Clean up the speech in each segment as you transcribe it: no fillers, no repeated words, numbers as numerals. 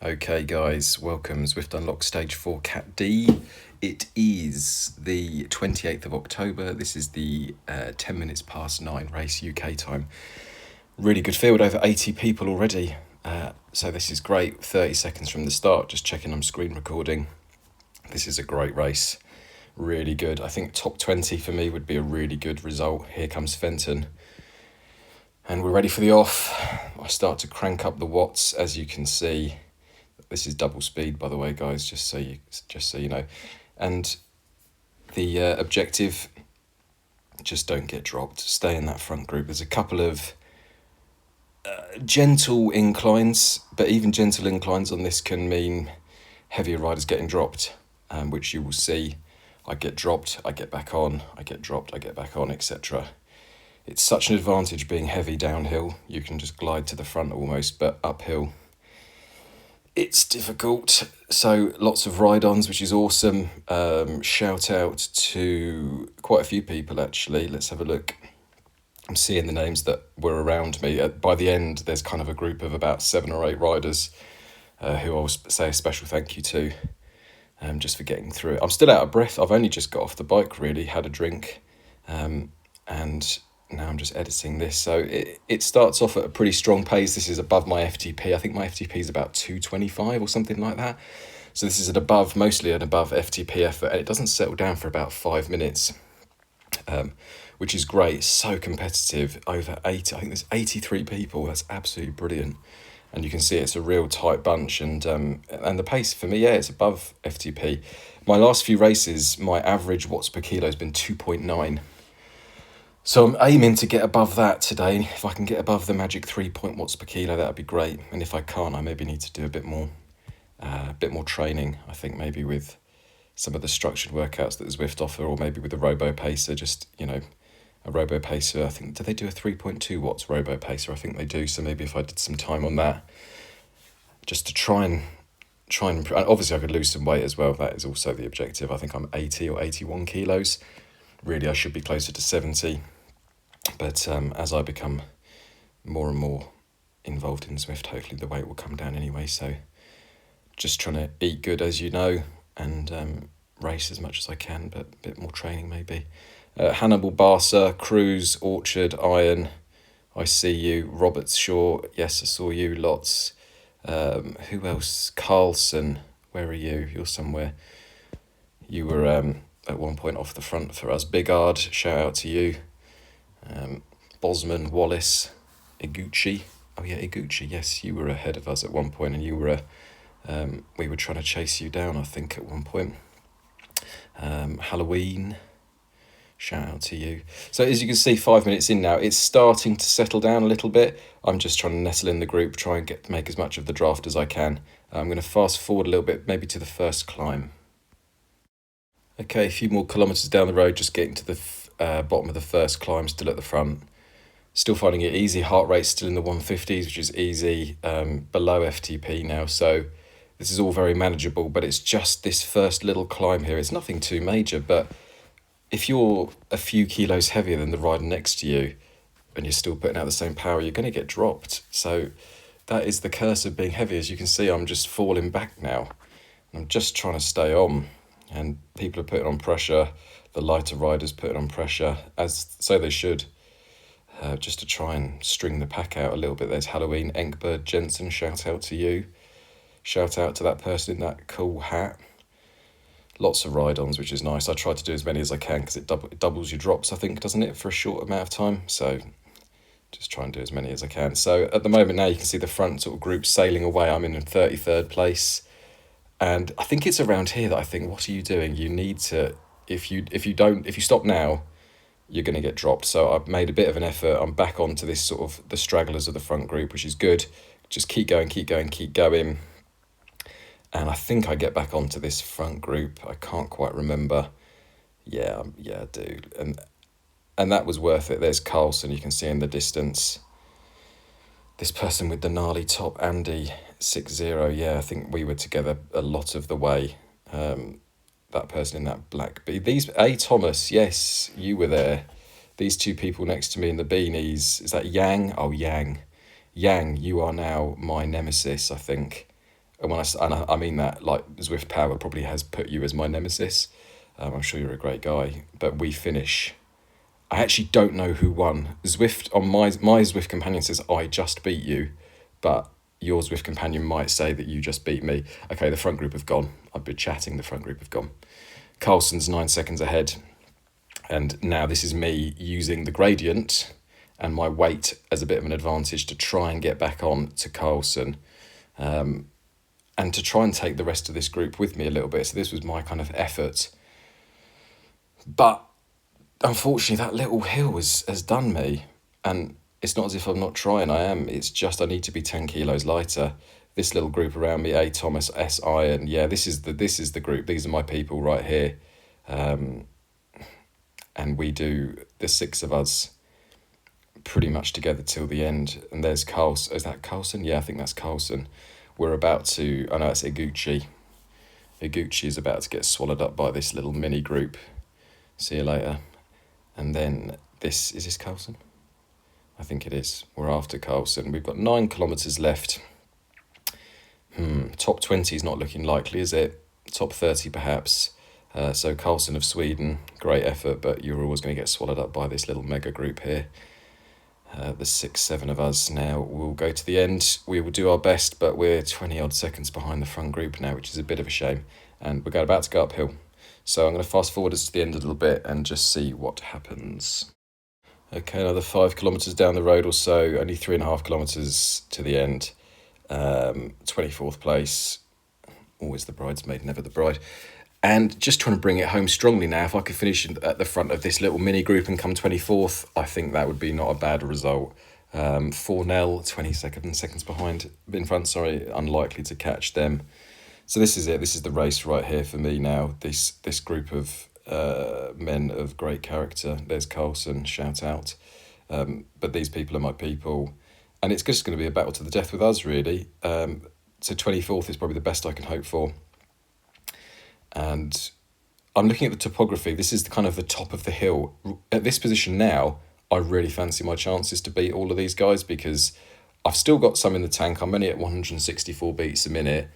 Okay, guys, welcome. ZWIFT Unlock Stage 4 Cat D. It is the 28th of October. This is the 10 minutes past 9 race UK time. Really good field, over 80 people already. So this is great. 30 seconds from the start, just checking I'm screen recording. This is a great race. Really good. I think top 20 for me would be a really good result. Here comes Fenton. And we're ready for the off. I start to crank up the watts, as you can see. This is double speed, by the way, guys, just so you know. And the objective, just don't get dropped. Stay in that front group. There's a couple of gentle inclines, but even gentle inclines on this can mean heavier riders getting dropped, which you will see. I get dropped, I get back on, I get dropped, I get back on, etc. It's such an advantage being heavy downhill. You can just glide to the front almost, but uphill it's difficult. So lots of ride-ons, which is awesome. Shout out to quite a few people, actually. Let's have a look. I'm seeing the names that were around me. By the end, there's kind of a group of about 7 or 8 riders who I'll say a special thank you to, just for getting through it. I'm still out of breath. I've only just got off the bike, really, had a drink, and now I'm just editing this. So it starts off at a pretty strong pace. This is above my FTP. I think my FTP is about 225 or something like that. So this is mostly an above FTP effort, and it doesn't settle down for about 5 minutes, which is great. It's so competitive, over 80. I think there's 83 people. That's absolutely brilliant. And you can see it's a real tight bunch, and the pace for me, yeah, it's above FTP. My last few races, my average watts per kilo has been 2.9. So I'm aiming to get above that today. If I can get above the magic 3 watts per kilo, that would be great. And if I can't, I maybe need to do a bit more training. I think maybe with some of the structured workouts that the ZWIFT offer, or maybe with the Robo Pacer, just, a Robo Pacer. I think, do they do a 3.2 watts Robo Pacer? I think they do. So maybe if I did some time on that, just to try and obviously I could lose some weight as well. That is also the objective. I think I'm 80 or 81 kilos. Really, I should be closer to 70. But as I become more and more involved in ZWIFT, hopefully the weight will come down anyway. So just trying to eat good, as you know, and race as much as I can, but a bit more training maybe. Hannibal, Barca, Cruz, Orchard, Iron, I see you. Roberts, Shaw, yes, I saw you, lots. Who else? Carlson, where are you? You're somewhere. You were at one point off the front for us. Bigard, shout out to you. Bosman, Wallace, Iguchi. Oh yeah, Iguchi, yes, you were ahead of us at one point, and you were we were trying to chase you down, I think, at one point. Halloween, shout out to you. So as you can see, 5 minutes in now, it's starting to settle down a little bit. I'm just trying to nestle in the group, try and make as much of the draft as I can. I'm going to fast forward a little bit, maybe to the first climb. Okay, a few more kilometres down the road, just getting to the bottom of the first climb, still at the front. Still finding it easy. Heart rate still in the 150s, which is easy, below FTP now. So this is all very manageable, but it's just this first little climb here. It's nothing too major, but if you're a few kilos heavier than the rider next to you and you're still putting out the same power, you're going to get dropped. So that is the curse of being heavy. As you can see, I'm just falling back now. I'm just trying to stay on. And people are putting on pressure, the lighter riders putting on pressure, so they should, just to try and string the pack out a little bit. There's Halloween, Enkberg, Jensen, shout out to you. Shout out to that person in that cool hat. Lots of ride-ons, which is nice. I try to do as many as I can because it doubles your drops, I think, doesn't it, for a short amount of time? So just try and do as many as I can. So at the moment now, you can see the front sort of group sailing away. I'm in 33rd place. And I think it's around here that I think, what are you doing? You need to, if you stop now, you're going to get dropped. So I've made a bit of an effort. I'm back onto this sort of the stragglers of the front group, which is good. Just keep going, keep going, keep going. And I think I get back onto this front group. I can't quite remember. Yeah, I do. And that was worth it. There's Carlson, you can see in the distance. This person with the gnarly top, Andy, 6-0, yeah, I think we were together a lot of the way. That person in that black Thomas, yes, you were there. These two people next to me in the beanies, is that Yang? Oh, Yang. Yang, you are now my nemesis, I think. And I mean that, like, Zwift Power probably has put you as my nemesis. I'm sure you're a great guy, but we finish. I actually don't know who won. Zwift on my Zwift companion says I just beat you, but your Zwift companion might say that you just beat me. Okay, the front group have gone. I've been chatting. The front group have gone. Carlson's 9 seconds ahead, and now this is me using the gradient and my weight as a bit of an advantage to try and get back on to Carlson, and to try and take the rest of this group with me a little bit. So this was my kind of effort. But unfortunately, that little hill has done me. And it's not as if I'm not trying, I am. It's just I need to be 10 kilos lighter. This little group around me, A. Thomas, S. Iron, yeah, this is the group. These are my people right here. And we do, the 6 of us, pretty much together till the end. And there's Carlson. Is that Carlson? Yeah, I think that's Carlson. We're about to, I know it's Iguchi. Iguchi is about to get swallowed up by this little mini group. See you later. And then is this Carlson? I think it is. We're after Carlson. We've got 9 kilometres left. Top 20 is not looking likely, is it? Top 30 perhaps. So Carlson of Sweden, great effort, but you're always going to get swallowed up by this little mega group here. The 6, 7 of us now will go to the end. We will do our best, but we're 20 odd seconds behind the front group now, which is a bit of a shame. And we're about to go uphill. So I'm going to fast forward us to the end a little bit and just see what happens. Okay, another 5 kilometres down the road or so, only 3.5 kilometres to the end. 24th place, always the bridesmaid, never the bride. And just trying to bring it home strongly now. If I could finish at the front of this little mini group and come 24th, I think that would be not a bad result. 4-0, 20 seconds behind, in front, sorry, unlikely to catch them. So this is it. This is the race right here for me now. This group of men of great character. There's Carlson, shout out. But these people are my people. And it's just going to be a battle to the death with us, really. So 24th is probably the best I can hope for. And I'm looking at the topography. This is the top of the hill. At this position now, I really fancy my chances to beat all of these guys because I've still got some in the tank. I'm only at 164 beats a minute.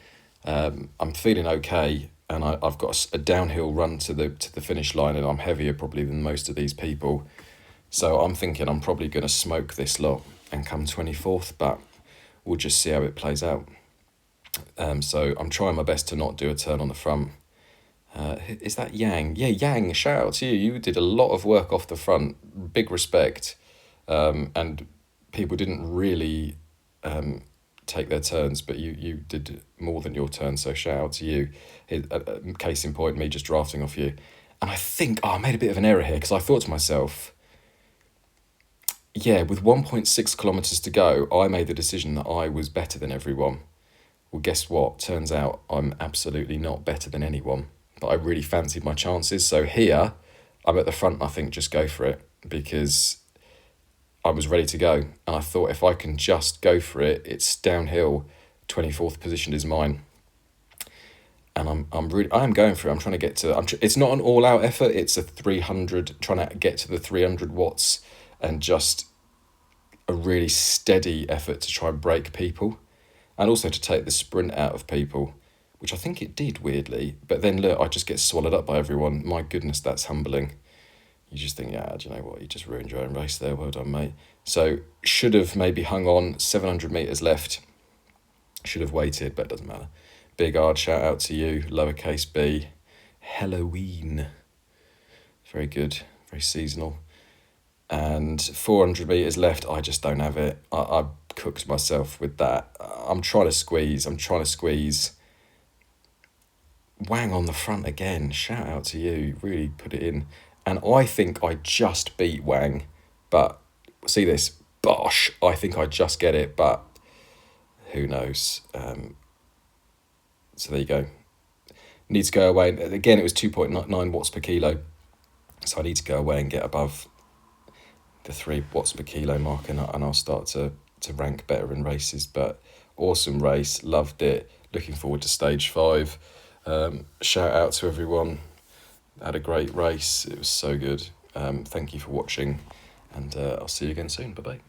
I'm feeling okay, and I've got a downhill run to the finish line, and I'm heavier probably than most of these people. So I'm thinking I'm probably going to smoke this lot and come 24th, but we'll just see how it plays out. So I'm trying my best to not do a turn on the front. Is that Yang? Yeah, Yang, shout out to you. You did a lot of work off the front. Big respect. And people didn't really take their turns, but you did more than your turn, so shout out to you. Case in point, me just drafting off you. And I think, I made a bit of an error here because I thought to myself, yeah, with 1.6 kilometres to go, I made the decision that I was better than everyone. Well, guess what? Turns out I'm absolutely not better than anyone. But I really fancied my chances. So here, I'm at the front and I think just go for it because I was ready to go. And I thought if I can just go for it, it's downhill, 24th position is mine. And I'm going for it. I'm trying to get to, it's not an all out effort. It's a 300, trying to get to the 300 watts and just a really steady effort to try and break people and also to take the sprint out of people, which I think it did weirdly. But then look, I just get swallowed up by everyone. My goodness, that's humbling. You just think, yeah, do you know what? You just ruined your own race there. Well done, mate. So should have maybe hung on, 700 metres left. Should have waited, but it doesn't matter. Big Ard, shout out to you. Lowercase b. Halloween. Very good. Very seasonal. And 400 metres left. I just don't have it. I cooked myself with that. I'm trying to squeeze. Wang on the front again. Shout out to you. Really put it in. And I think I just beat Wang. But see this. Bosh. I think I just get it. But who knows. So there you go. Need to go away. Again, it was 2.9 watts per kilo. So I need to go away and get above the 3 watts per kilo mark. And I'll start to rank better in races. But awesome race. Loved it. Looking forward to stage 5. Shout out to everyone. Had a great race. It was so good. Thank you for watching. And I'll see you again soon. Bye-bye.